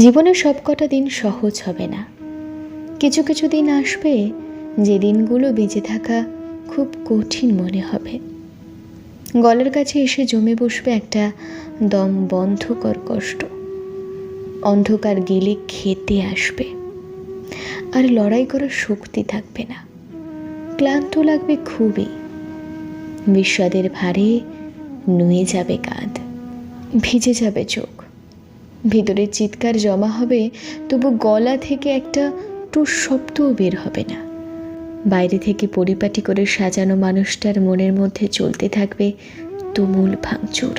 জীবনে সব কটা দিন সহজ হবে না। কিছু কিছু দিন আসবে যে দিনগুলো বেঁচে থাকা খুব কঠিন মনে হবে। গলার কাছে এসে জমে বসবে একটা দম বন্ধকর কষ্ট। অন্ধকার গেলে খেতে আসবে, আর লড়াই করার শক্তি থাকবে না। ক্লান্ত লাগবে খুবই। বিষাদের ভারে নুয়ে যাবে কাঁধ, ভিজে যাবে চোখ। ভিতরের চিৎকার জমা হবে, তবু গলা থেকে একটা টুস শব্দও বের হবে না। বাইরে থেকে পরিপাটি করে সাজানো মানুষটার মনের মধ্যে চলতে থাকবে তুমুল ভাঙচুর।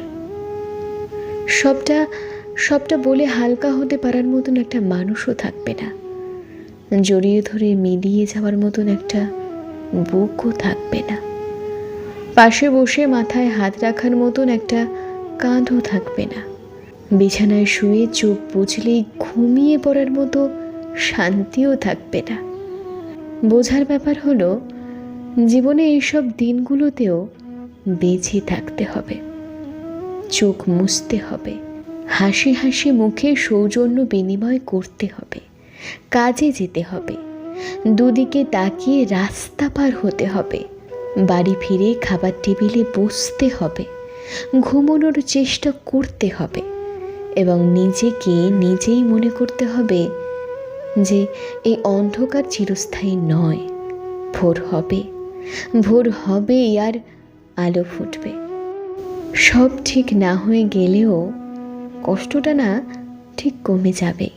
সবটা বলে হালকা হতে পারার মতন একটা মানুষও থাকবে না। জড়িয়ে ধরে মিলিয়ে যাওয়ার মতন একটা বুকও থাকবে না। পাশে বসে মাথায় হাত রাখার মতন একটা কাঁধও থাকবে না। বিছানায় শুয়ে চোখ বুঝলেই ঘুমিয়ে পড়ার মতো শান্তিও থাকবে না। বোঝার ব্যাপার হলো, জীবনে এইসব দিনগুলোতেও বেঁচে থাকতে হবে। চোখ মুছতে হবে, হাসি হাসি মুখে সৌজন্য বিনিময় করতে হবে, কাজে যেতে হবে, দুদিকে তাকিয়ে রাস্তা পার হতে হবে, বাড়ি ফিরে খাবার টেবিলে বসতে হবে, ঘুমানোর চেষ্টা করতে হবে এবং নিজেকে নিজেই মনে করতে হবে যে এই অন্ধকার চিরস্থায়ী নয়। ভোর হবে আর আলো ফুটবে। সব ঠিক না হয়ে গেলেও কষ্টটা না ঠিক কমে যাবে।